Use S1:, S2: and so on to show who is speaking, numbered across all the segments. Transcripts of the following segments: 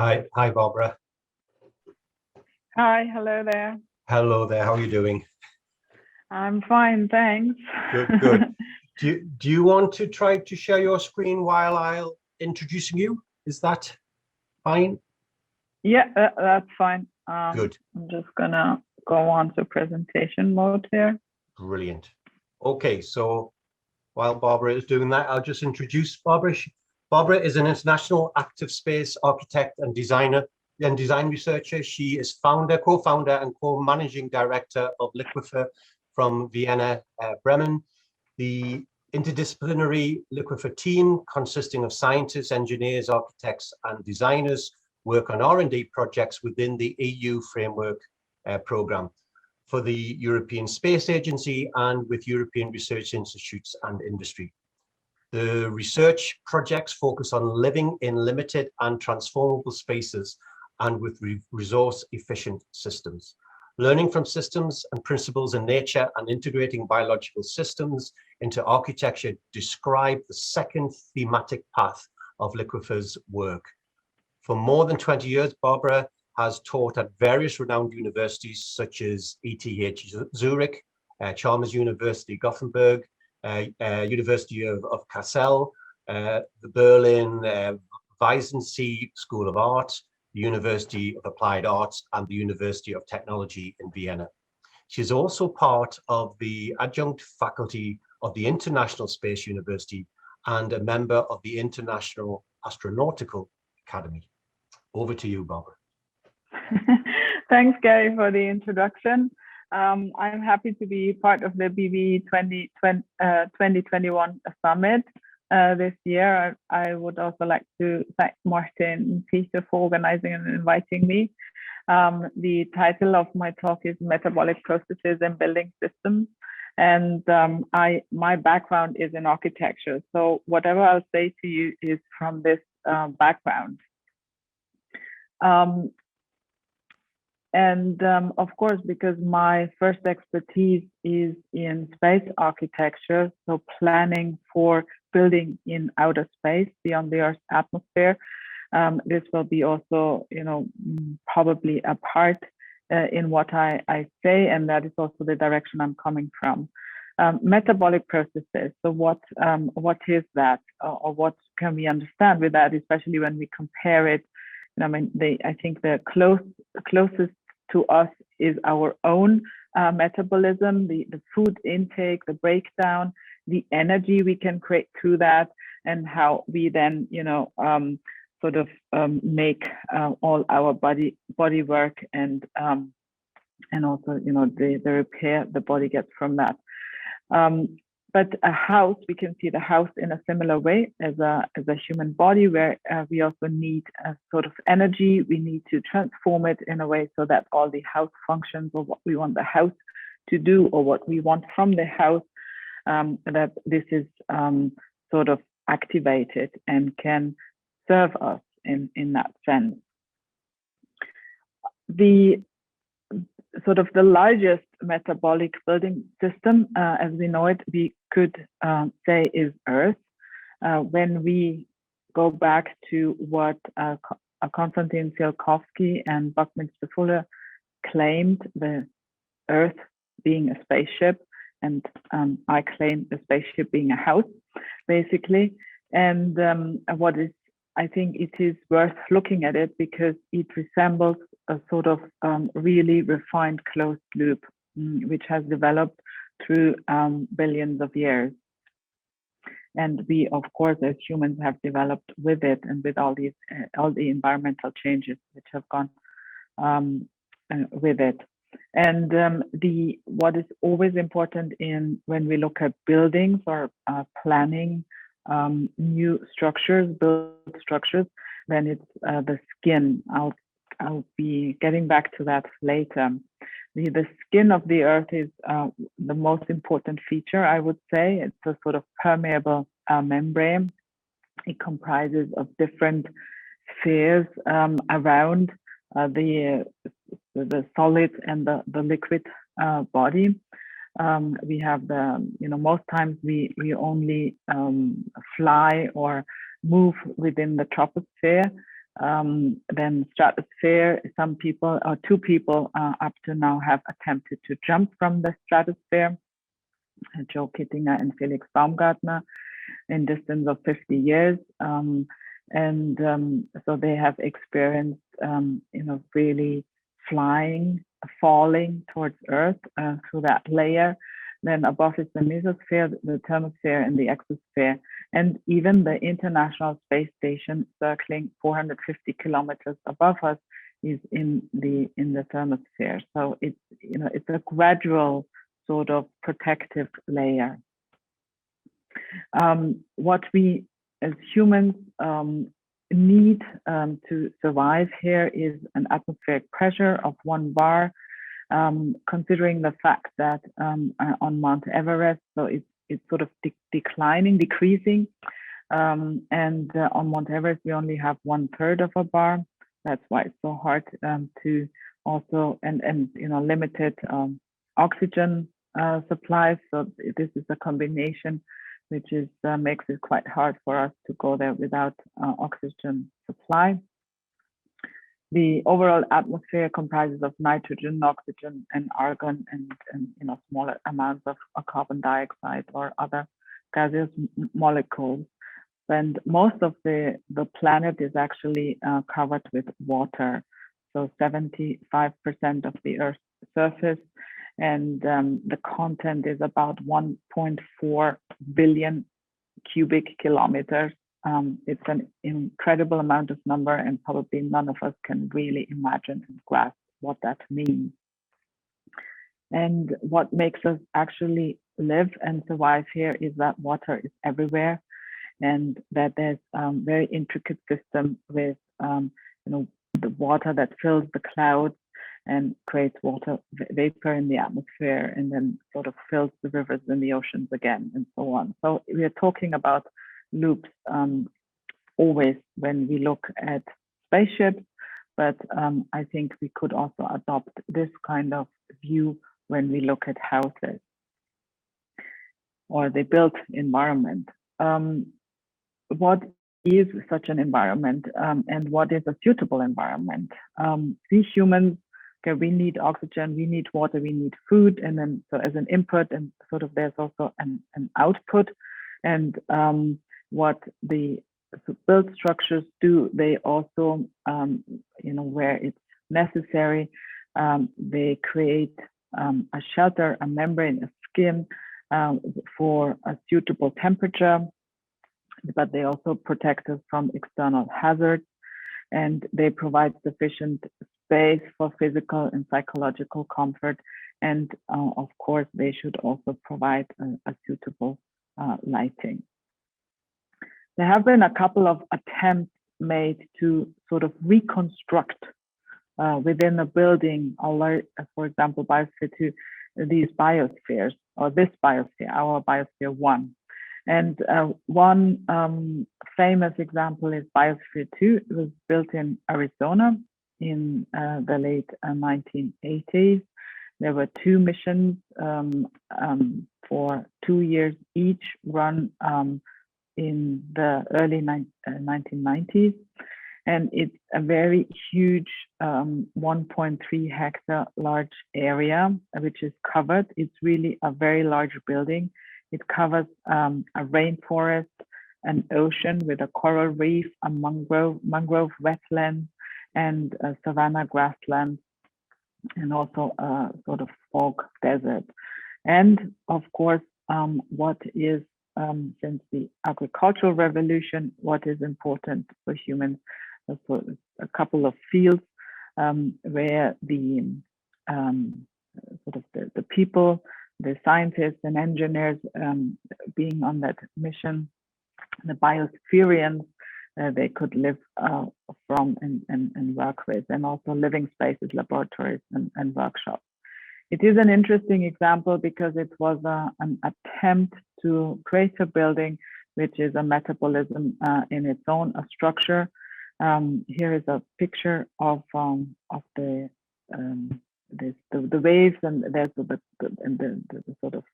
S1: Hi, Barbara.
S2: Hi, hello there.
S1: Hello there. How are you doing?
S2: I'm fine, thanks.
S1: Good. Do you want to try to share your screen while I'll introducing you? Is that fine?
S2: Yeah, that's fine.
S1: Good.
S2: I'm just gonna go on to presentation mode here.
S1: Brilliant. Okay, so while Barbara is doing that, I'll just introduce Barbara. Barbara is an international active space architect and designer and design researcher. She is founder, co-founder, and co-managing director of LIQUIFER from Vienna, Bremen. The interdisciplinary LIQUIFER team, consisting of scientists, engineers, architects, and designers, work on R&D projects within the EU framework program for the European Space Agency and with European research institutes and industry. The research projects focus on living in limited and transformable spaces and with resource efficient systems. Learning from systems and principles in nature and integrating biological systems into architecture describe the second thematic path of LIQUIFER's work. For more than 20 years, Barbara has taught at various renowned universities such as ETH Zurich, Chalmers University Gothenburg, University of Kassel, the Berlin Weissensee School of Art, the University of Applied Arts, and the University of Technology in Vienna. She's also part of the adjunct faculty of the International Space University and a member of the International Astronautical Academy. Over to you, Barbara.
S2: Thanks, Gary, for the introduction. I'm happy to be part of the BV 2021 summit this year. I would also like to thank Martin and Peter for organizing and inviting me. The title of my talk is Metabolic Processes and Building Systems. And my background is in architecture. So whatever I'll say to you is from this background. Of course, because my first expertise is in space architecture, so planning for building in outer space beyond the Earth's atmosphere, this will be also, probably a part in what I say, and that is also the direction I'm coming from. Metabolic processes. So what is that, or what can we understand with that, especially when we compare it? I mean, I think the closest to us is our own metabolism, the food intake, the breakdown, the energy we can create through that, and how we then, make all our body work and also, the repair the body gets from that. But a house, we can see the house in a similar way as a human body, where we also need a sort of energy. We need to transform it in a way so that all the house functions, or what we want the house to do, or what we want from the house, that this is sort of activated and can serve us in that sense. The largest metabolic building system, as we know it, we could say is Earth. When we go back to what Konstantin Tsiolkovsky and Buckminster Fuller claimed, the Earth being a spaceship, and I claim the spaceship being a house, basically. And I think it is worth looking at it because it resembles a sort of really refined closed loop, which has developed through billions of years. And we, of course, as humans, have developed with it, and with all the environmental changes which have gone with it. And what is always important when we look at buildings or planning new structures, build structures, then it's the skin. I'll be getting back to that later. The skin of the Earth is the most important feature, I would say. It's a sort of permeable membrane. It comprises of different spheres around the solid and the liquid body. We have most times we only fly or move within the troposphere, Then stratosphere, some people, or two people up to now have attempted to jump from the stratosphere, Joe Kittinger and Felix Baumgartner, in distance of 50 years. So they have experienced, really falling towards Earth through that layer. Then above is the mesosphere, the thermosphere, and the exosphere, and even the International Space Station, circling 450 kilometers above us, is in the thermosphere. So it's a gradual sort of protective layer. What we as humans need to survive here is an atmospheric pressure of 1 bar. Considering the fact that on Mount Everest, so it's sort of decreasing, and on Mount Everest we only have 1/3 of a bar. That's why it's so hard to also and limited oxygen supplies. So this is a combination which is makes it quite hard for us to go there without oxygen supply. The overall atmosphere comprises of nitrogen, oxygen, and argon, and smaller amounts of carbon dioxide or other gaseous molecules. And most of the planet is actually covered with water. So 75% of the Earth's surface, and the content is about 1.4 billion cubic kilometers. It's an incredible amount of number, and probably none of us can really imagine and grasp what that means. And what makes us actually live and survive here is that water is everywhere, and that there's a very intricate system with the water that fills the clouds and creates water vapor in the atmosphere, and then sort of fills the rivers and the oceans again, and so on. So we are talking about loops always when we look at spaceships, but I think we could also adopt this kind of view when we look at houses or the built environment. What is such an environment, and what is a suitable environment? We humans, we need oxygen, we need water, we need food, and then so as an input, and sort of there's also an output. And what the built structures do, they also, where it's necessary, they create a shelter, a membrane, a skin for a suitable temperature, but they also protect us from external hazards, and they provide sufficient space for physical and psychological comfort. And of course, they should also provide a suitable lighting. There have been a couple of attempts made to sort of reconstruct within a building, for example, Biosphere 2, these biospheres, or this biosphere, our Biosphere 1. And one famous example is Biosphere 2. It was built in Arizona in the late 1980s. There were 2 missions for 2 years each, run in the early 1990s. And it's a very huge 1.3 hectare large area, which is covered. It's really a very large building. It covers a rainforest, an ocean with a coral reef, a mangrove wetland, and a savanna grassland, and also a sort of fog desert. And of course, what is, since the agricultural revolution, what is important for humans, so a couple of fields where the sort of the people, the scientists and engineers being on that mission, the biospherians, they could live from and work with, and also living spaces, laboratories, and workshops. It is an interesting example because it was an attempt to create a building which is a metabolism in its own, a structure. Here is a picture of the waves, and there's the sort of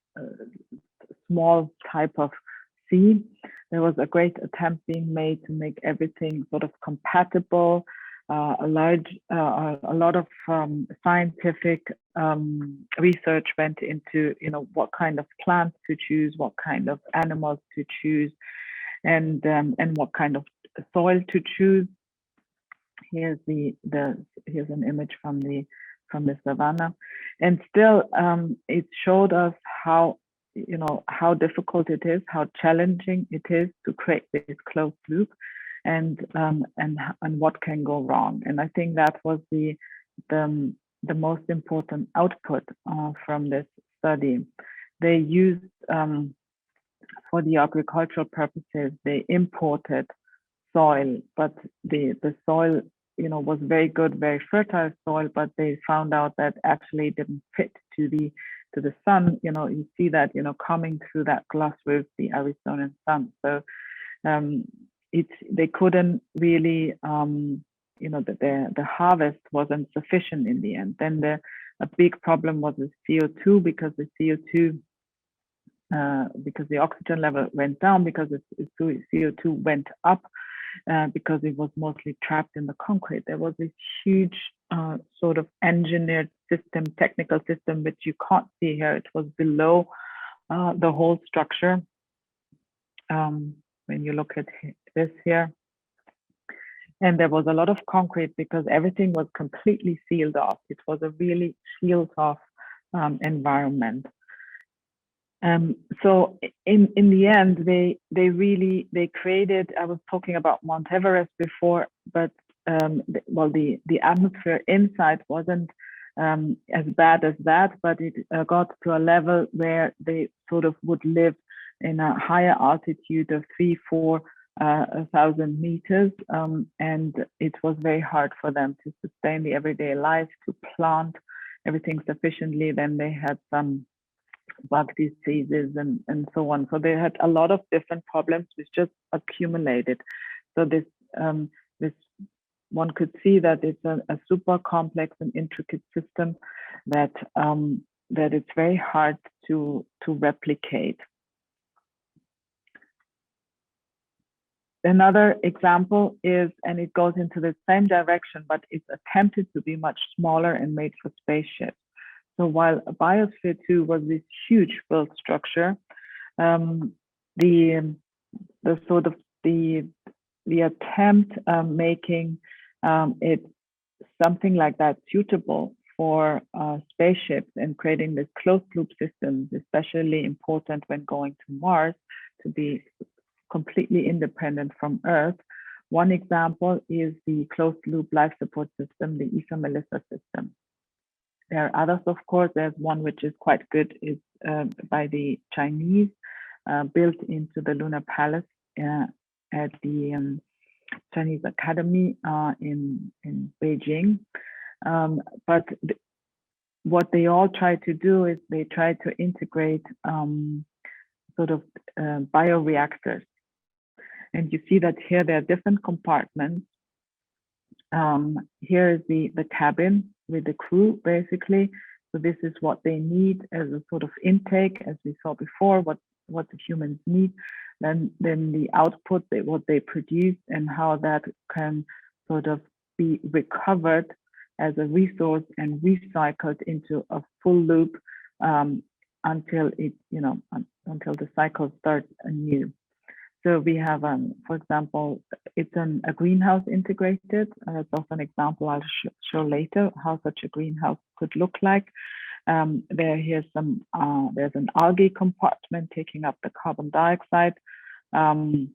S2: small type of sea. there was a great attempt being made to make everything sort of compatible. A lot of scientific research went into, what kind of plants to choose, what kind of animals to choose, and what kind of soil to choose. Here's here's an image from the savanna, and still it showed us how difficult it is, how challenging it is to create this closed loop, and what can go wrong. And I think that was the most important output from this study. They used for the agricultural purposes, they imported soil, but the soil was very good, very fertile soil, but they found out that actually didn't fit to the sun. You see that coming through that glass roof, the Arizonan sun. So they couldn't really the harvest wasn't sufficient in the end. Then a big problem was the CO2, because the CO2 because the oxygen level went down, because the CO2 went up, because it was mostly trapped in the concrete. There was this huge sort of engineered system, technical system, which you can't see here. It was below the whole structure. When you look at this here, and there was a lot of concrete because everything was completely sealed off. It was a really sealed off environment. So in the end, they created, I was talking about Mount Everest before, but the atmosphere inside wasn't as bad as that, but it got to a level where they sort of would live in a higher altitude of 3,000-4,000 meters, and it was very hard for them to sustain the everyday life, to plant everything sufficiently. Then they had some bug diseases and so on. So they had a lot of different problems which just accumulated. So this one could see that it's a super complex and intricate system that it's very hard to replicate. Another example is, and it goes into the same direction, but it's attempted to be much smaller and made for spaceships. So while Biosphere 2 was this huge built structure, the attempt making it something like that suitable for spaceships and creating this closed loop system is especially important when going to Mars, to be completely independent from Earth. One example is the closed loop life support system, the ESA Melissa system. There are others, of course. There's one which is quite good, is by the Chinese, built into the Lunar Palace at the Chinese Academy in Beijing. But what they all try to do is they try to integrate sort of bioreactors. And you see that here there are different compartments. Here is the cabin with the crew, basically. So this is what they need as a sort of intake, as we saw before, what the humans need. Then the output, what they produce, and how that can sort of be recovered as a resource and recycled into a full loop until until the cycle starts anew. So we have, for example, it's a greenhouse integrated. That's also an example I'll show later how such a greenhouse could look like. There's an algae compartment taking up the carbon dioxide. There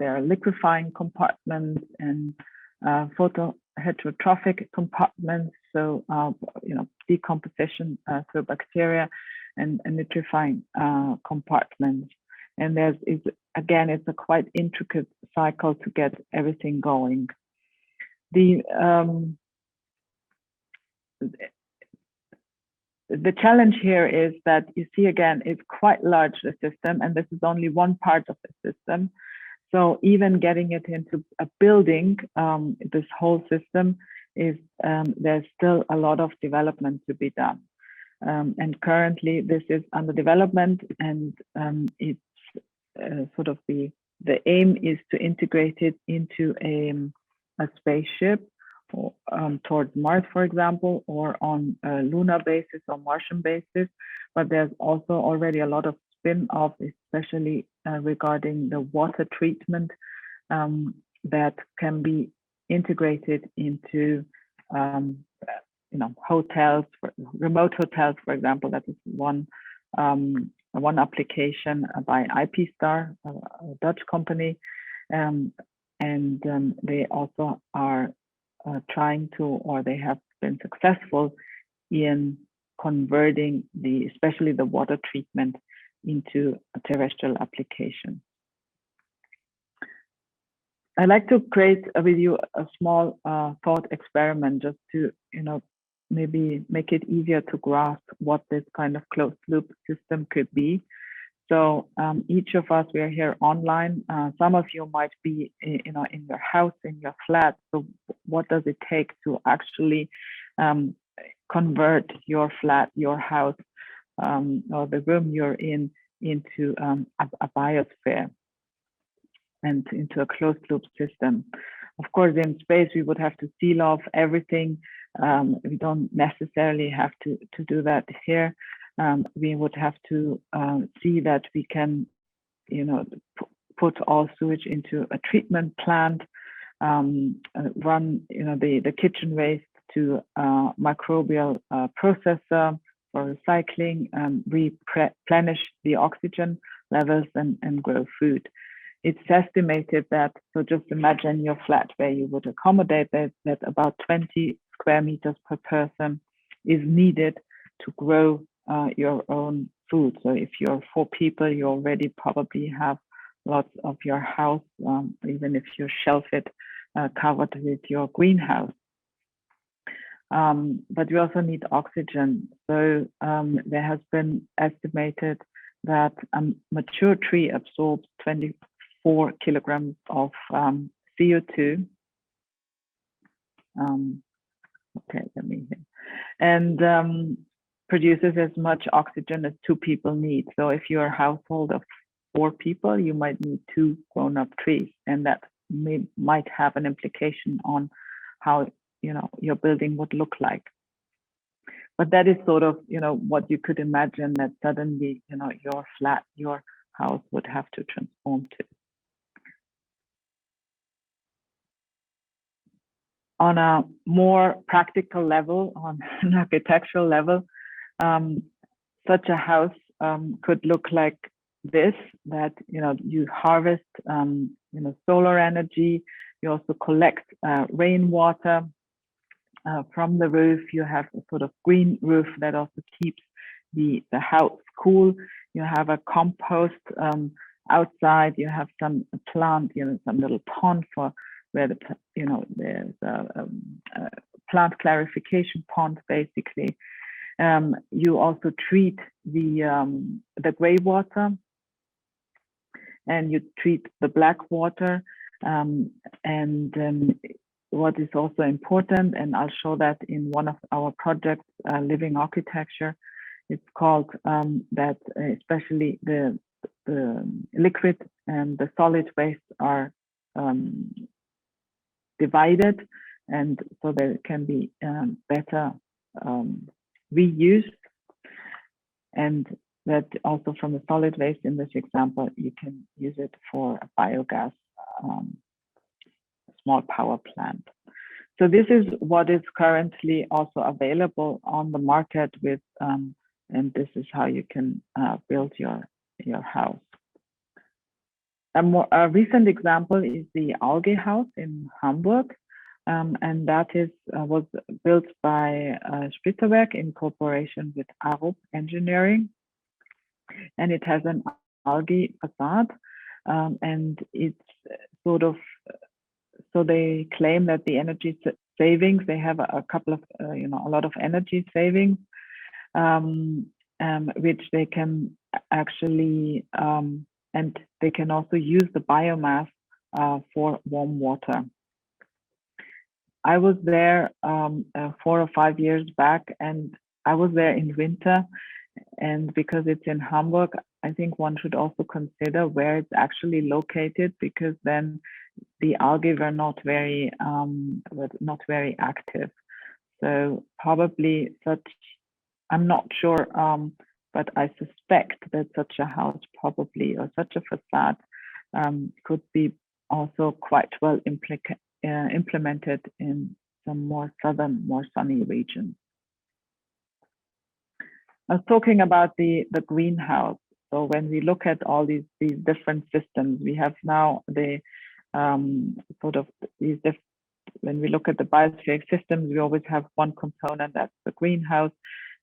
S2: are liquefying compartments and photoheterotrophic compartments. So decomposition through bacteria, and nitrifying compartments. And it's a quite intricate cycle to get everything going. The challenge here is that you see, again, it's quite large, the system, and this is only one part of the system. So even getting it into a building, this whole system is, there's still a lot of development to be done. And currently this is under development, and it's sort of the aim is to integrate it into a spaceship or, towards Mars, for example, or on a lunar basis or Martian basis. But there's also already a lot of spin-off, especially regarding the water treatment that can be integrated into hotels, remote hotels, for example. That is one application by IP Star, a Dutch company, and they also are trying to, or they have been successful in converting especially the water treatment into a terrestrial application. I'd like to create with you a small thought experiment just to, maybe make it easier to grasp what this kind of closed loop system could be. So each of us, we are here online. Some of you might be, in your house, in your flat. So what does it take to actually convert your flat, your house, or the room you're in into a biosphere and into a closed loop system? Of course, in space, we would have to seal off everything. We don't necessarily have to do that here. We would have to see that we can, put all sewage into a treatment plant, run, the kitchen waste to a microbial processor for recycling, replenish the oxygen levels and grow food. It's estimated that, so just imagine your flat where you would accommodate that about 20 square meters per person is needed to grow your own food. So if you're 4 people, you already probably have lots of your house, even if you shelf it, covered with your greenhouse. But we also need oxygen. So there has been estimated that a mature tree absorbs 24 kilograms of CO2. Okay, let me hear. And produces as much oxygen as 2 people need. So if you're a household of 4 people, you might need 2 grown-up trees, and that might have an implication on how your building would look like. But that is sort of what you could imagine that suddenly your flat, your house would have to transform to. On a more practical level, on an architectural level, such a house could look like this, that you harvest solar energy, you also collect rainwater from the roof. You have a sort of green roof that also keeps the house cool. You have a compost outside, you have some plant, some little pond for where there's a plant clarification pond, basically. You also treat the gray water, and you treat the black water. What is also important, and I'll show that in one of our projects, Living Architecture, it's called that especially the liquid and the solid waste are divided, and so they can be better reused. And that also from the solid waste in this example, you can use it for a biogas, small power plant. So this is what is currently also available on the market with, and this is how you can build your house. A recent example is the Algae house in Hamburg, and that was built by Splitterwerk in cooperation with Arup Engineering, and it has an algae facade, and it's sort of, so they claim that the energy savings, they have a couple of, a lot of energy savings, which they can actually, and they can also use the biomass for warm water. I was there 4 or 5 years back, and I was there in winter, And because it's in Hamburg, I think one should also consider where it's actually located, because then the algae were not very active. So probably such, I'm not sure, but I suspect that such a house probably, or such a facade, could be also quite well implemented in some more southern, more sunny regions. I was talking about the greenhouse. So when we look at all these different systems, we have now the sort of these when we look at the biospheric systems, we always have one component, that's the greenhouse.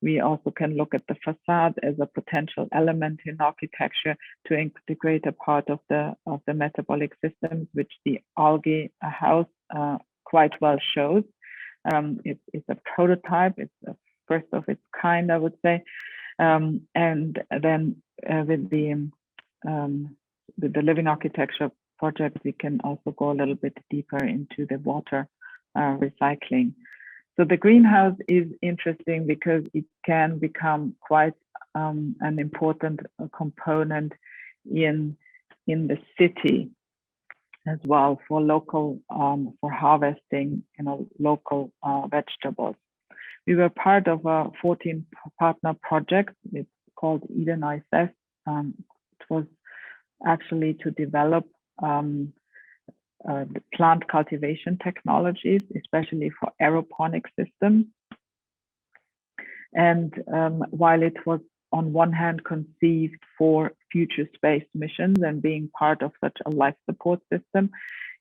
S2: We also can look at the facade as a potential element in architecture to integrate a part of the metabolic systems, which the algae house quite well shows. It's a prototype. It's a first of its kind, I would say. And then with the living architecture project, we can also go a little bit deeper into the water recycling. So the greenhouse is interesting because it can become quite an important component in the city as well, for local for harvesting, local vegetables. We were part of a 14 partner project. It's called Eden ISS. It was actually to develop the plant cultivation technologies, especially for aeroponic systems. And while it was on one hand conceived for future space missions and being part of such a life support system,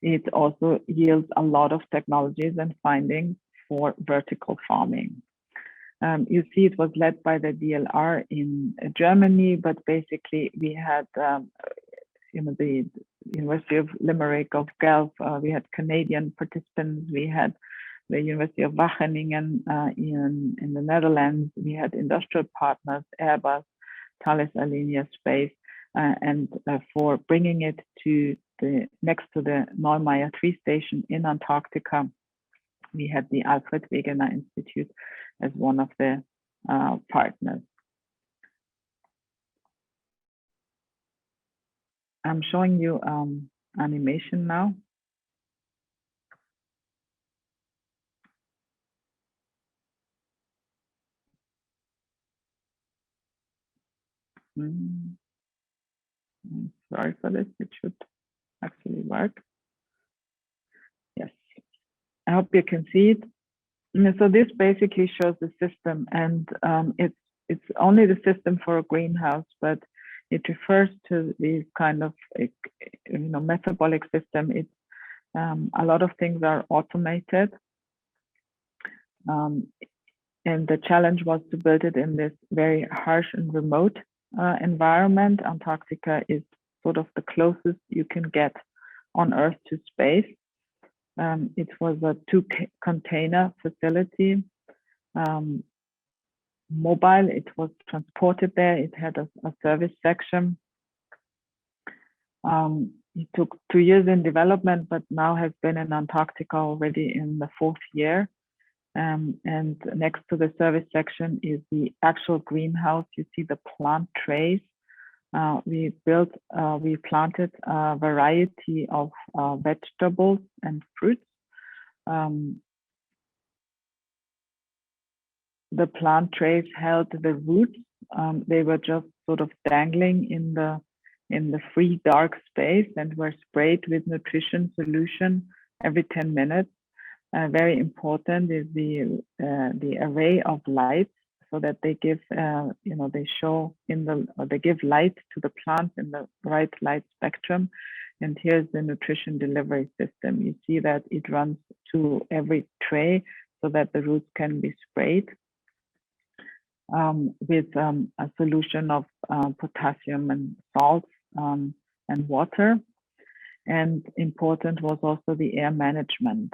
S2: it also yields a lot of technologies and findings for vertical farming. You see, it was led by the DLR in Germany, but basically we had the University of Limerick, of Guelph, we had Canadian participants, we had the University of Wageningen in the Netherlands, we had industrial partners, Airbus, Thales Alenia Space, and for bringing it to next to the Neumeier 3 station in Antarctica, we had the Alfred Vegana Institute as one of the partners. I'm showing you animation now. I'm sorry for this, it should actually work. Yes, I hope you can see it. So this basically shows the system, and it's only the system for a greenhouse, but it refers to the kind of metabolic system. It's a lot of things are automated, and the challenge was to build it in this very harsh and remote environment. Antarctica is sort of the closest you can get on Earth to space. It was a 2-container facility, mobile. It was transported there. It had a service section. It took 2 years in development, but now has been in Antarctica already in the 4th year. And next to the service section is the actual greenhouse. You see the plant trays. We planted a variety of vegetables and fruits. The plant trays held the roots. They were just sort of dangling in the free dark space and were sprayed with nutrition solution every 10 minutes. Very important is the array of lights, so that they give they give light to the plants in the right light spectrum. And here's the nutrition delivery system. You see that it runs to every tray so that the roots can be sprayed with a solution of potassium and salts and water. And important was also the air management.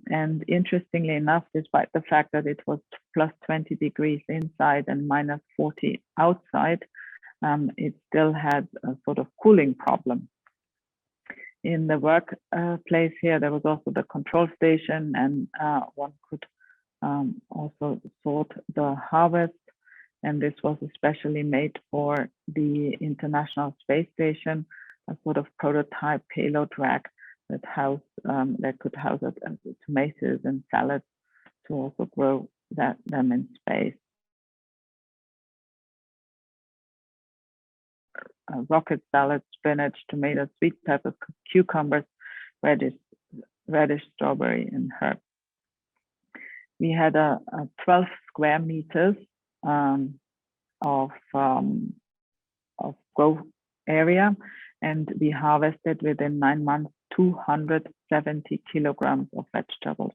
S2: And interestingly enough, despite the fact that it was plus 20 degrees inside and minus 40 outside, it still had a sort of cooling problem. In the workplace here, there was also the control station, and one could also sort the harvest. And this was especially made for the International Space Station, a sort of prototype payload rack that could house tomatoes and salads to also grow them in space. Rocket salad, spinach, tomatoes, sweet peppers, cucumbers, radish, strawberry, and herbs. We had a 12 square meters of grow area, and we harvested within 9 months 270 kilograms of vegetables.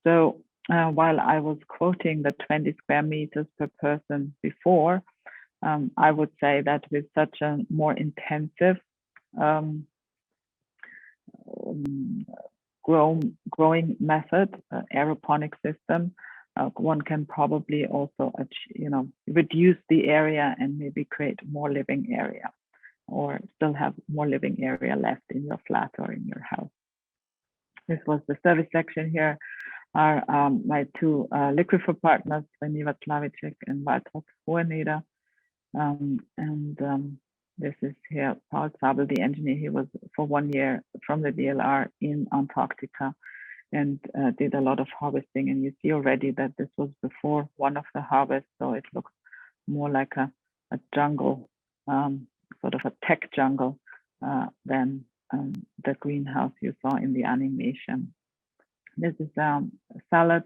S2: So while I was quoting the 20 square meters per person before, I would say that with such a more intensive growing method, aeroponic system, one can probably also, reduce the area and maybe create more living area, or still have more living area left in your flat or in your house. This was the service section. Here are my two LIQUIFER partners, Veniva Slavicek and Waltraud Hoheneder. This is here Paul Zabel, the engineer. He was for 1 year from the DLR in Antarctica and did a lot of harvesting. And you see already that this was before one of the harvests, so it looks more like a jungle, sort of a tech jungle than the greenhouse you saw in the animation. This is a salad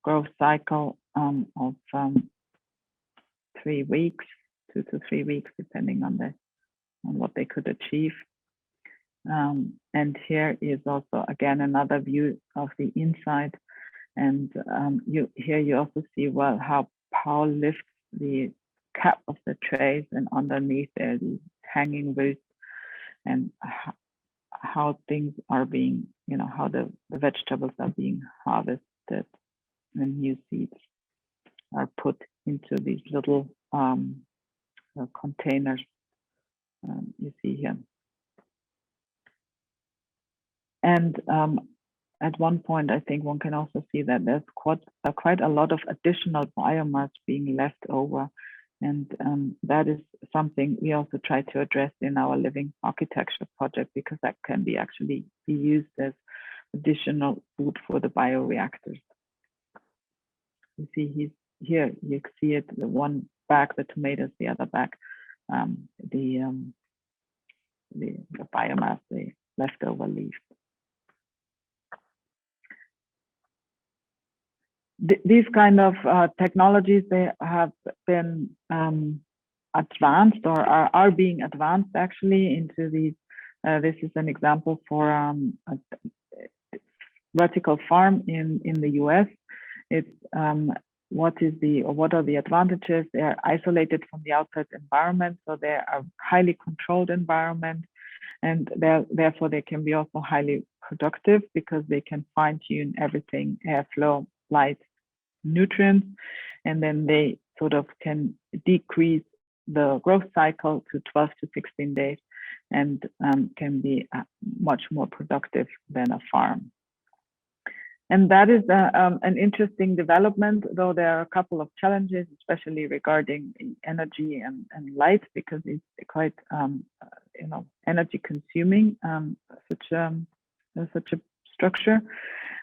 S2: growth cycle of 3 weeks, 2 to 3 weeks, depending on what they could achieve. And here is also again another view of the inside. And here you also see well how Paul lifts the cap of the trays, and underneath there the hanging roots, and how things are being, how the vegetables are being harvested, and new seeds are put into these little containers you see here. And at one point, I think one can also see that there's quite a lot of additional biomass being left over. And that is something we also try to address in our living architecture project, because that can be actually be used as additional food for the bioreactors. You see here, you see it, the one bag, the tomatoes, the other bag, the biomass, the leftover leaves. These kind of technologies, they have been advanced, or are being advanced actually into these. This is an example for a vertical farm in the US. It's what are the advantages? They are isolated from the outside environment, so they are highly controlled environment, and therefore they can be also highly productive, because they can fine tune everything: airflow, light, nutrients, and then they sort of can decrease the growth cycle to 12 to 16 days, and can be much more productive than a farm. And that is an interesting development, though there are a couple of challenges, especially regarding energy and light, because it's quite energy consuming, such a structure.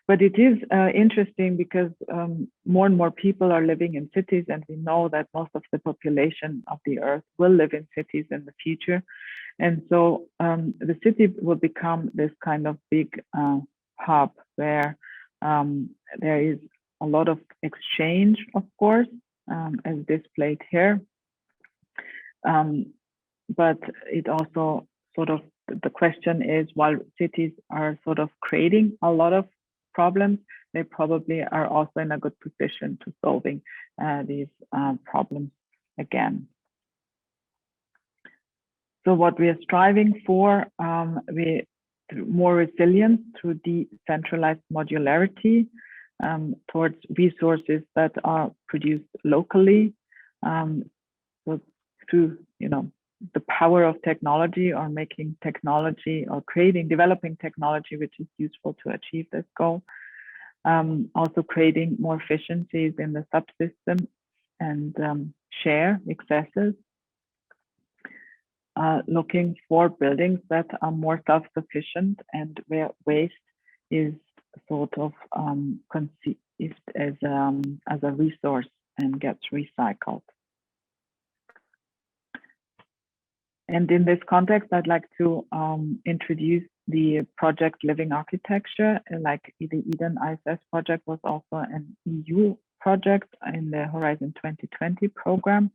S2: But it is interesting because more and more people are living in cities, and we know that most of the population of the Earth will live in cities in the future. And so the city will become this kind of big hub where there is a lot of exchange, of course, as displayed here. But it also sort of, the question is, while cities are sort of creating a lot of problems, they probably are also in a good position to solving these problems again. So what we are striving for, more resilience through decentralized modularity towards resources that are produced locally, so through the power of technology, or making technology, or developing technology which is useful to achieve this goal. Also creating more efficiencies in the subsystem, and share excesses, looking for buildings that are more self-sufficient and where waste is sort of conceived as a resource and gets recycled. And in this context, I'd like to introduce the project Living Architecture. Like the Eden ISS project was also an EU project in the Horizon 2020 program,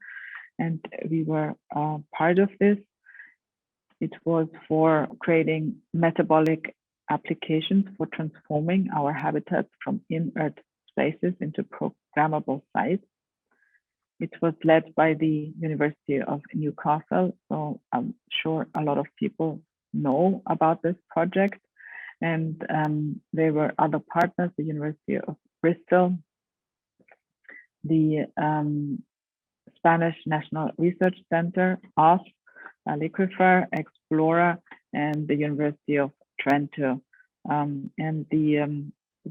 S2: and we were part of this. It was for creating metabolic applications for transforming our habitats from inert spaces into programmable sites. It was led by the University of Newcastle, so I'm sure a lot of people know about this project. And there were other partners, the University of Bristol, the Spanish National Research Center, of LIQUIFER, Explorer, and the University of Trento.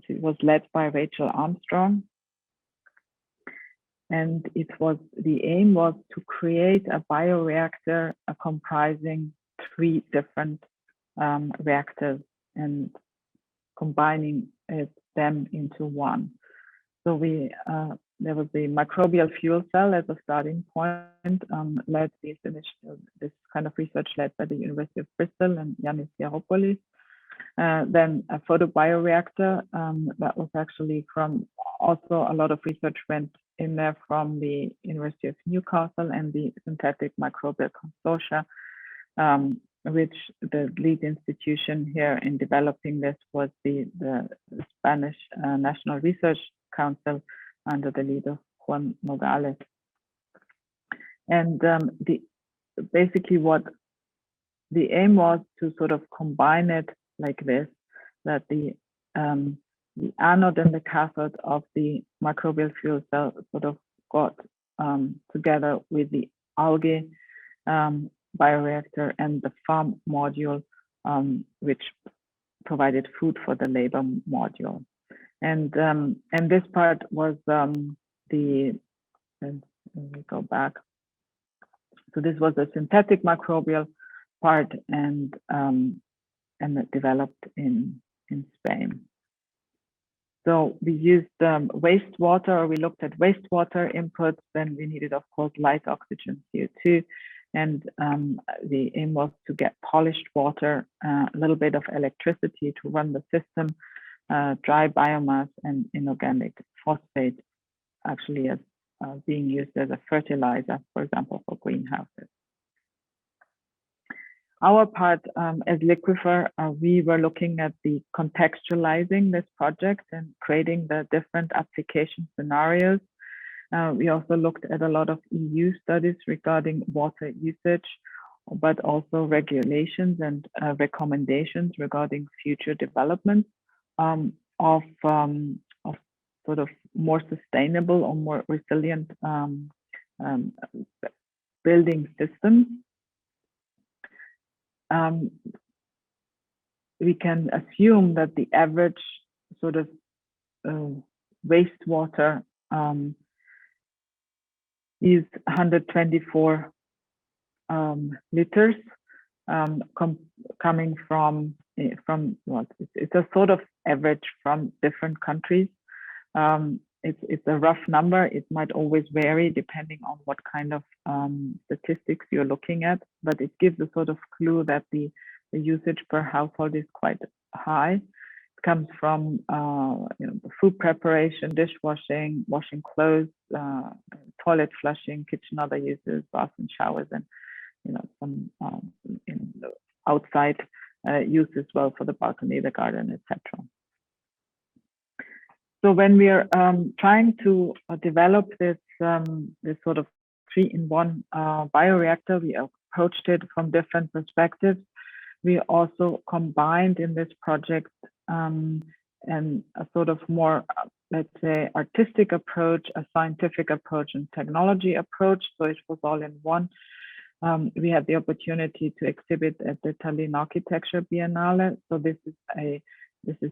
S2: It was led by Rachel Armstrong. And the aim was to create a bioreactor comprising 3 different reactors and combining them into one. So there was the microbial fuel cell as a starting point, led this kind of research led by the University of Bristol and Yannis Yaropoulos. Then a photobioreactor that was actually also a lot of research went in there from the University of Newcastle and the Synthetic Microbial Consortia, which the lead institution here in developing this was the Spanish National Research Council under the lead of Juan Nogales. And basically what the aim was to sort of combine it like this, that the anode and the cathode of the microbial fuel cell sort of got together with the algae bioreactor and the farm module, which provided food for the labor module. And this part was let me go back. So this was a synthetic microbial part and it developed in Spain. So we used wastewater, we looked at wastewater inputs, then we needed, of course, light oxygen, CO2, and the aim was to get polished water, a little bit of electricity to run the system, dry biomass and inorganic phosphate actually as being used as a fertilizer, for example, for greenhouses. Our part as LIQUIFER, we were looking at the contextualizing this project and creating the different application scenarios. We also looked at a lot of EU studies regarding water usage, but also regulations and recommendations regarding future development of sort of more sustainable or more resilient building systems. We can assume that the average sort of wastewater is 124 liters coming from what? It's a sort of average from different countries. It's a rough number. It might always vary depending on what kind of statistics you're looking at, but it gives a sort of clue that the usage per household is quite high. It comes from the food preparation, dishwashing, washing clothes, toilet flushing, kitchen other uses, baths and showers, and some outside use as well for the balcony, the garden, etc. So when we are trying to develop this sort of 3-in-1 bioreactor, we approached it from different perspectives. We also combined in this project and a sort of more, let's say, artistic approach, a scientific approach, and technology approach. So it was all in one. We had the opportunity to exhibit at the Tallinn Architecture Biennale. So this is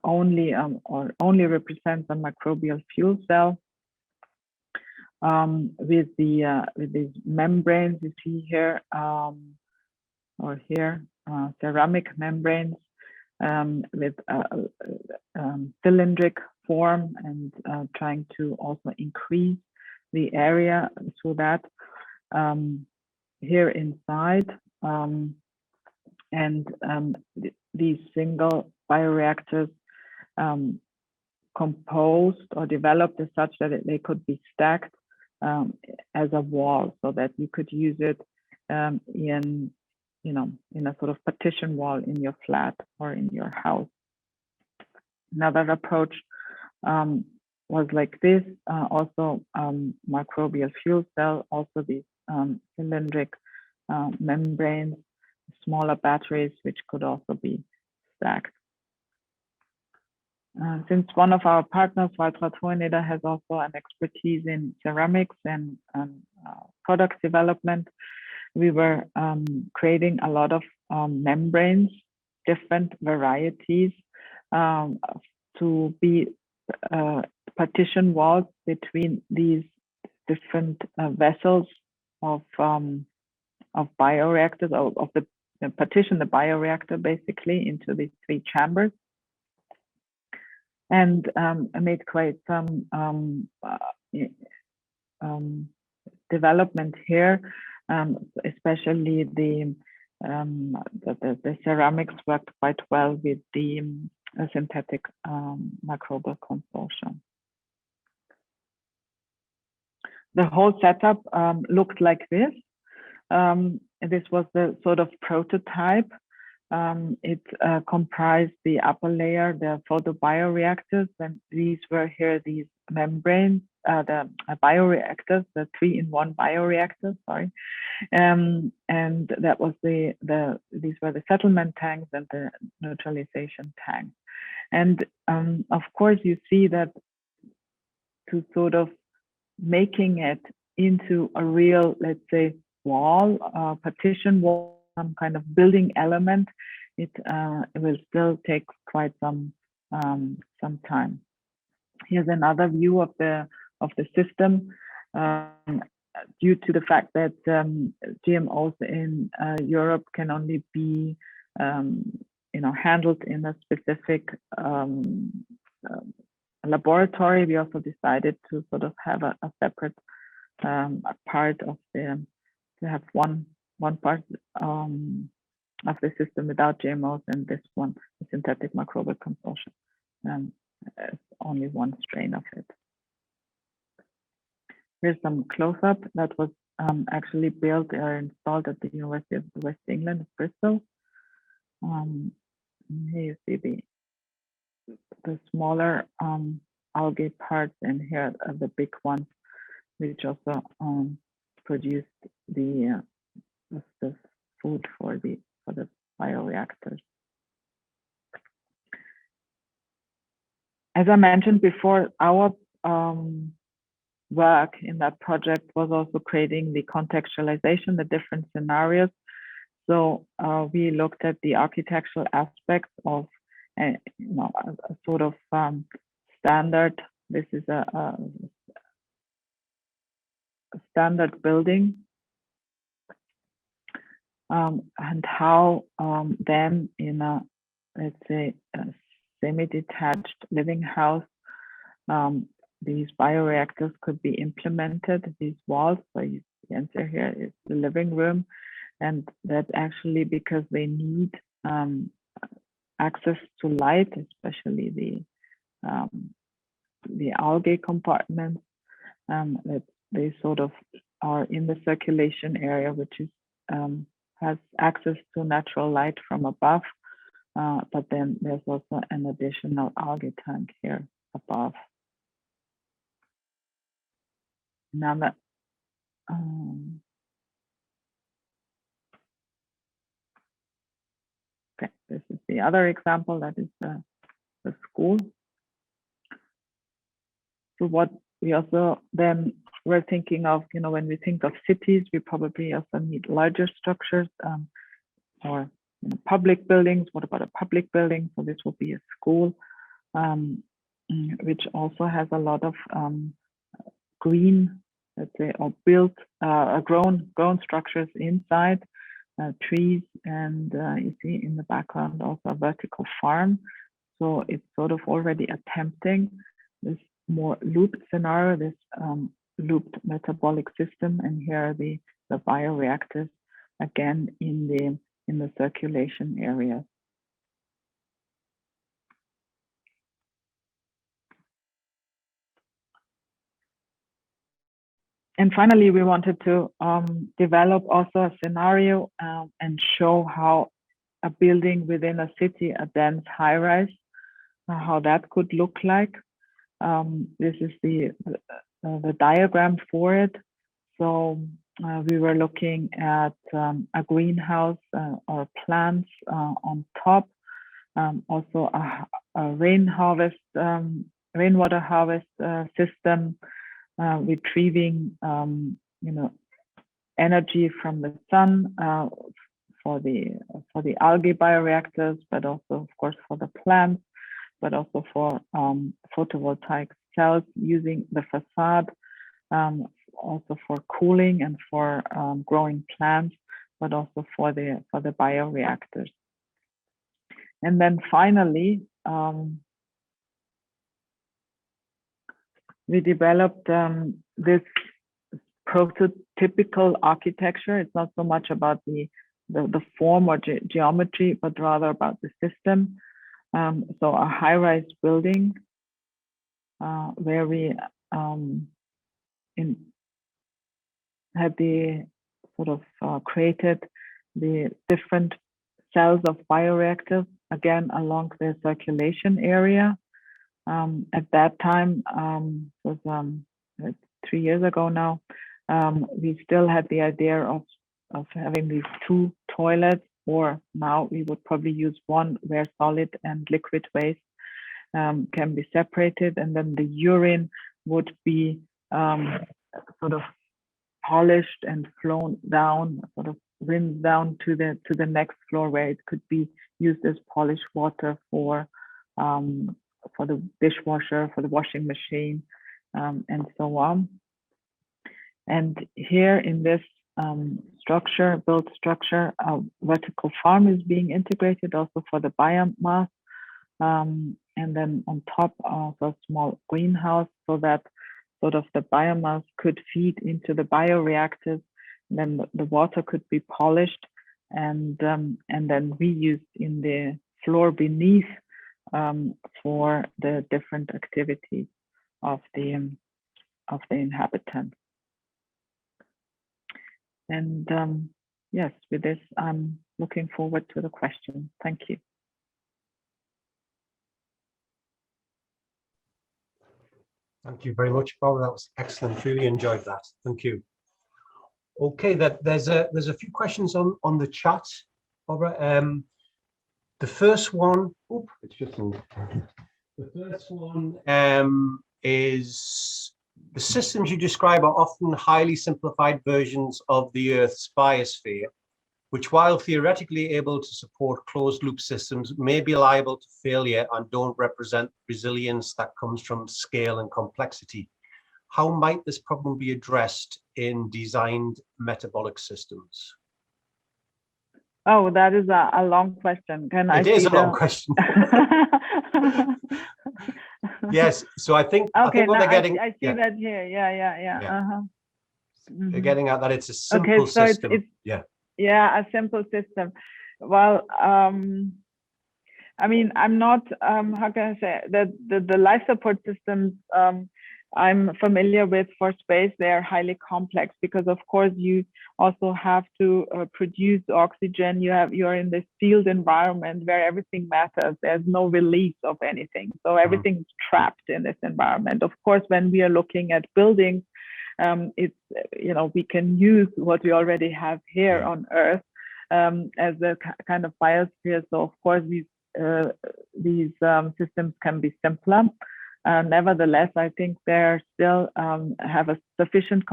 S2: only represents a microbial fuel cell. with these membranes you see here, or here, ceramic membranes with cylindric form, and trying to also increase the area so that here inside, and these single bioreactors composed or developed as such that they could be stacked as a wall, so that you could use it in a sort of partition wall in your flat or in your house. Another approach was like this, also microbial fuel cell, also these cylindric membranes, smaller batteries, which could also be stacked. Since one of our partners, Threeinone, has also an expertise in ceramics and product development, we were creating a lot of membranes, different varieties, to be partition walls between these different vessels of bioreactors, of the partition the bioreactor basically into these three chambers. And I made quite some development here, especially the ceramics worked quite well with the synthetic microbial consortium. The whole setup looked like this. This was the sort of prototype. It comprised the upper layer, the photobioreactors, and these were here these membranes, the bioreactors, the 3-in-1 bioreactors, sorry. And that was these were the settlement tanks and the neutralization tanks. And of course, you see that to sort of making it into a real, let's say, wall, partition wall, some kind of building element, it will still take quite some time. Here's another view of the system. Due to the fact that GMOs in Europe can only be handled in a specific laboratory, we also decided to sort of have a separate part of to have one part of the system without GMOs, and this one, the synthetic microbial consortium, only one strain of it. Here's some close-up that was actually built or installed at the University of West England, Bristol. Here you see the smaller algae parts, and here are the big ones, which also produced the food for the bioreactors. As I mentioned before, our work in that project was also creating the contextualization, the different scenarios. So we looked at the architectural aspects of a sort of standard. This is a standard building, and how then in a, let's say, a semi-detached living house, these bioreactors could be implemented, these walls. So you enter here is the living room, and that's actually because they need access to light, especially the algae compartments, that they sort of are in the circulation area, which is has access to natural light from above, but then there's also an additional algae tank here above. Now that okay, this is the other example, that is the school. So what we also then were thinking of, when we think of cities, we probably also need larger structures, or public buildings. What about a public building? So this will be a school, which also has a lot of green let's say, or built, grown structures inside, trees, and you see in the background also a vertical farm. So it's sort of already attempting this more looped scenario, this looped metabolic system, and here are the bioreactors again in the circulation area. And finally, we wanted to develop also a scenario and show how a building within a city, a dense high-rise, how that could look like. This is the diagram for it. So we were looking at a greenhouse or plants on top, also a rainwater harvest system, retrieving energy from the sun for the algae bioreactors, but also of course for the plants, but also for photovoltaic cells using the facade, also for cooling and for growing plants, but also for the bioreactors. And then finally, we developed this prototypical architecture. It's not so much about the form or geometry, but rather about the system. So a high-rise building where we had the sort of created the different cells of bioreactors, again, along the circulation area. At that time, it was 3 years ago now, we still had the idea of having these 2 toilets, or now we would probably use one where solid and liquid waste can be separated, and then the urine would be sort of polished and flown down, sort of rinsed down to the next floor, where it could be used as polished water for the dishwasher, for the washing machine, and so on. And here in this built structure, a vertical farm is being integrated also for the biomass, and then on top of a small greenhouse, so that sort of the biomass could feed into the bioreactors. And then the water could be polished and then reused in the floor beneath for the different activities of the inhabitants. And yes, with this, I'm looking forward to the question. Thank you.
S1: Thank you very much, Barbara. That was excellent. Really enjoyed that. Thank you. Okay, there's a few questions on the chat, Barbara. The first one, it's just moved. The first one is, the systems you describe are often highly simplified versions of the Earth's biosphere, which, while theoretically able to support closed loop systems, may be liable to failure and don't represent resilience that comes from scale and complexity. How might this problem be addressed in designed metabolic systems?
S2: Oh, that is a long question.
S1: It is a long question. Yes, so I think
S2: okay,
S1: I think what they're getting.
S2: I see that here. Yeah.
S1: They're getting at that it's a simple system.
S2: Yeah, a simple system. Well, I mean, I'm not, how can I say, the life support systems I'm familiar with for space, they are highly complex because, of course, you also have to produce oxygen. You're in this field environment where everything matters. There's no release of anything. So everything is trapped in this environment. Of course, when we are looking at buildings, it's, we can use what we already have here on Earth as a kind of biosphere. So, of course, these systems can be simpler. Nevertheless, I think they still have a sufficient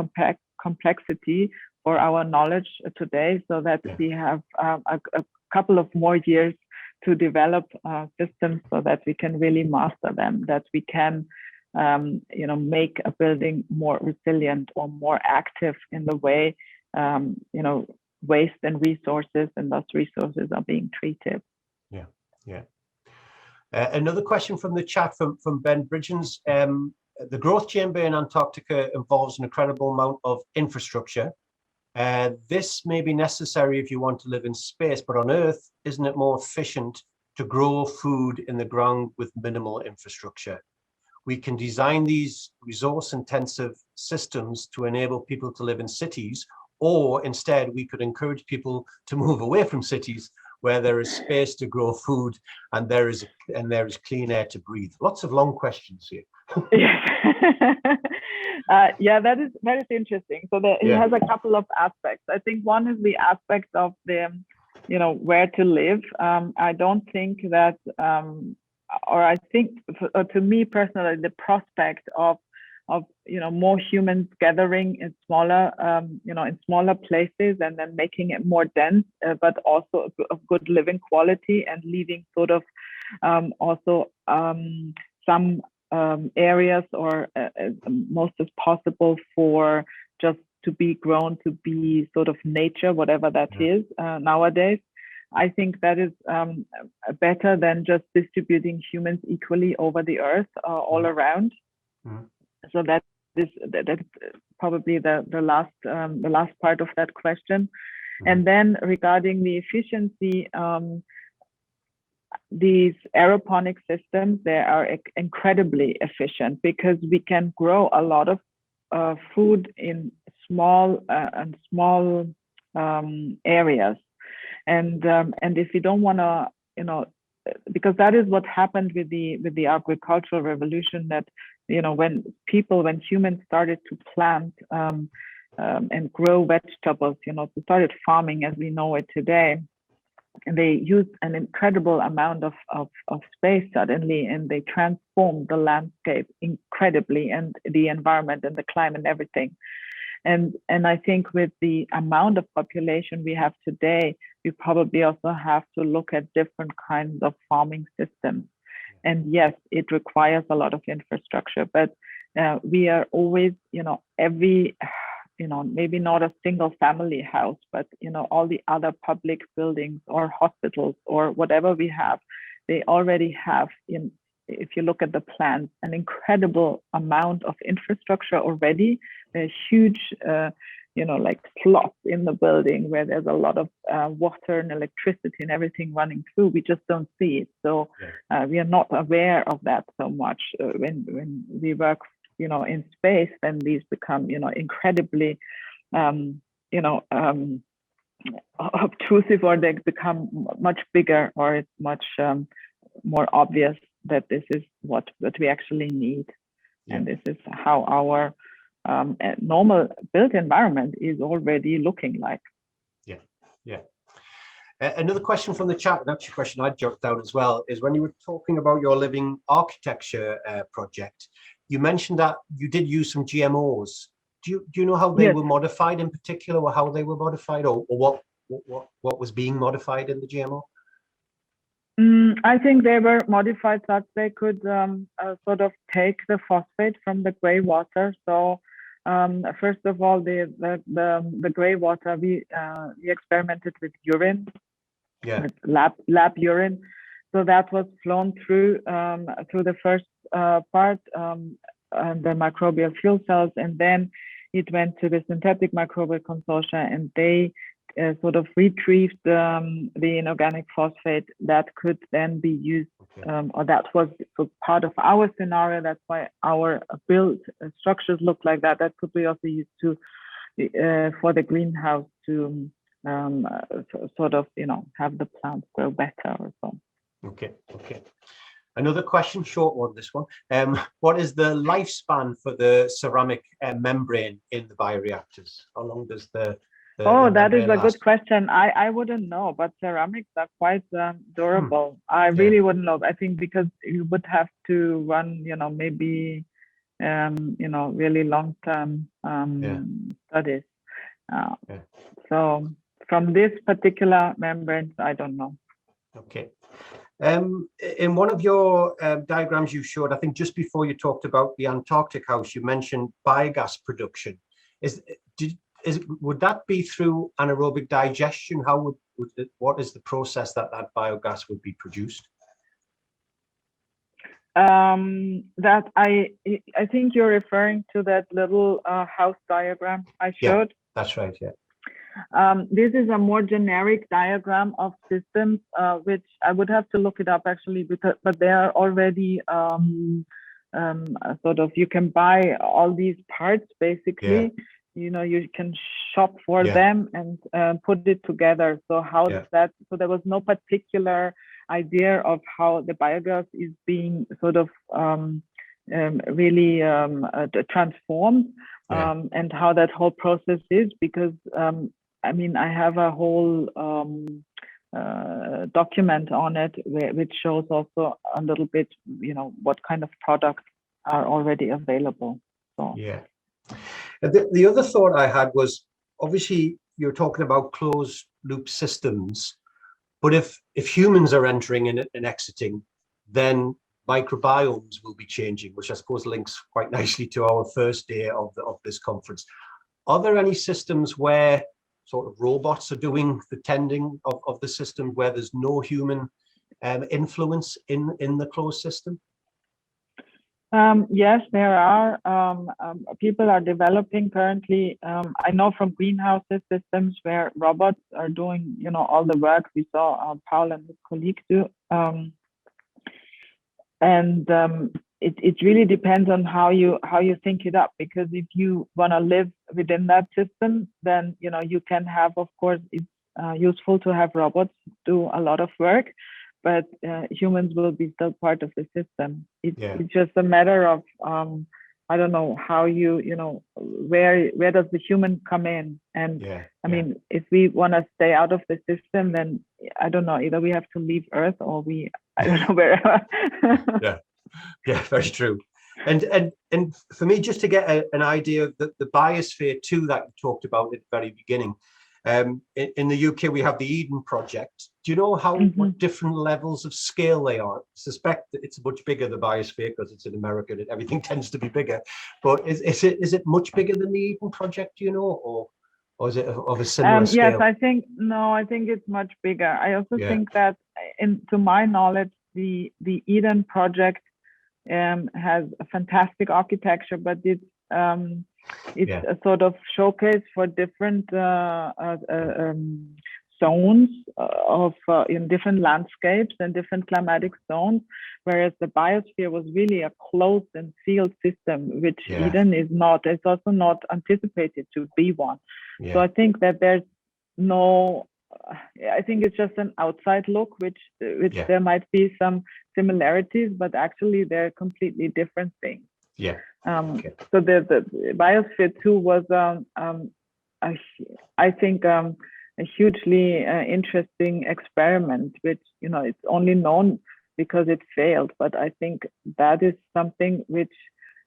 S2: complexity for our knowledge today, so that we have a couple of more years to develop systems so that we can really master them, that we can make a building more resilient or more active in the way, waste and resources and those resources are being treated.
S1: Yeah, yeah. Another question from the chat from Ben Bridgens. The growth chamber in Antarctica involves an incredible amount of infrastructure. This may be necessary if you want to live in space, but on Earth, isn't it more efficient to grow food in the ground with minimal infrastructure? We can design these resource-intensive systems to enable people to live in cities, or instead we could encourage people to move away from cities where there is space to grow food and there is clean air to breathe. Lots of long questions here.
S2: Yeah, that is interesting. So it has a couple of aspects. I think one is the aspect of the, where to live. I don't think that, or I think to me personally, the prospect of more humans gathering in smaller places and then making it more dense, but also of good living quality, and leaving sort of also some areas or most as possible for just to be grown to be sort of nature, whatever that is nowadays. I think that is better than just distributing humans equally over the earth all around. So that's probably the last part of that question. And then regarding the efficiency, these aeroponic systems, they are incredibly efficient because we can grow a lot of food in small areas. And if you don't want to, because that is what happened with the agricultural revolution, that when humans started to plant and grow vegetables, started farming as we know it today, and they used an incredible amount of space suddenly, and they transformed the landscape incredibly, and the environment and the climate and everything. And I think with the amount of population we have today, we probably also have to look at different kinds of farming systems. And yes, it requires a lot of infrastructure, but we are always, every, maybe not a single family house, but, all the other public buildings or hospitals or whatever we have, they already have, if you look at the plans, an incredible amount of infrastructure already. There's huge, like slots in the building where there's a lot of water and electricity and everything running through. We just don't see it. So we are not aware of that so much. When we work, in space, then these become, incredibly, obtrusive, or they become much bigger, or it's much more obvious that this is what we actually need. And this is how our normal built environment is already looking like.
S1: Another question from the chat, and actually a question I jotted down as well, is when you were talking about your living architecture project, you mentioned that you did use some GMOs. Do you know how they were modified in particular, or how they were modified, or what was being modified in the GMO?
S2: I think they were modified such they could sort of take the phosphate from the gray water. So first of all, the gray water, we experimented with urine, with lab urine. So that was flown through the first part, the microbial fuel cells, and then it went to the synthetic microbial consortia, and they sort of retrieved the inorganic phosphate that could then be used, or that was part of our scenario. That's why our built structures look like that. That could be also used to for the greenhouse to sort of have the plants grow better or so.
S1: Okay. Another question, short one, this one. What is the lifespan for the ceramic membrane in the bioreactors? How long does the
S2: that is a good question. I wouldn't know, but ceramics are quite durable. I really wouldn't know. I think because you would have to run, maybe, really long-term studies. So from this particular membrane, I don't know.
S1: Okay. In one of your diagrams you showed, I think just before you talked about the Antarctic house, you mentioned biogas production. Would that be through anaerobic digestion? How what is the process that biogas would be produced?
S2: That I think you're referring to that little house diagram I showed.
S1: Yeah, that's right. Yeah.
S2: This is a more generic diagram of systems, which I would have to look it up actually, but they are already sort of, you can buy all these parts basically. Yeah. You know, you can shop for them and put it together. So how that? So there was no particular idea of how the biogas is being sort of really transformed and how that whole process is, because I mean, I have a whole document on it which shows also a little bit, you know, what kind of products are already available. So
S1: yeah. The other thought I had was, obviously you're talking about closed loop systems, but if humans are entering and exiting, then microbiomes will be changing, which I suppose links quite nicely to our first day of this conference. Are there any systems where sort of robots are doing the tending of the system, where there's no human influence in the closed system?
S2: Yes, there are. People are developing currently. I know from greenhouses systems where robots are doing, you know, all the work we saw Paul and his colleagues do. It really depends on how you think it up, because if you want to live within that system, then, you know, you can have, of course, it's useful to have robots do a lot of work, but humans will be still part of the system. It's just a matter of I don't know how you know, where does the human come in? And I mean, if we want to stay out of the system, then I don't know, either we have to leave Earth or I don't know where.
S1: Yeah, very true. And for me, just to get an idea of the biosphere too that you talked about at the very beginning, in the UK we have the Eden Project. Do you know what different levels of scale they are? I suspect that it's much bigger, the biosphere, because it's in America and everything tends to be bigger. But is it much bigger than the Eden Project? Do you know, or is it of a similar scale?
S2: Yes, I think it's much bigger. I also think that, to my knowledge, the Eden Project has a fantastic architecture, but it's a sort of showcase for different zones in different landscapes and different climatic zones, whereas the biosphere was really a closed and sealed system, which Eden is not. It's also not anticipated to be one. So I think that there's no, I think it's just an outside look, which there might be some similarities, but actually they're completely different things. So the biosphere 2 was I think a hugely interesting experiment, which, you know, it's only known because it failed, but I think that is something which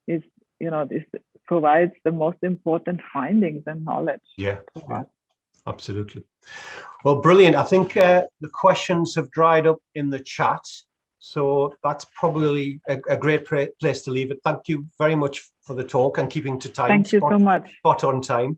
S2: is, you know, this provides the most important findings and knowledge.
S1: Absolutely. Well, brilliant. I think the questions have dried up in the chat, so that's probably a great place to leave it. Thank you very much for the talk and keeping to time.
S2: Thank you so much.
S1: Spot on time.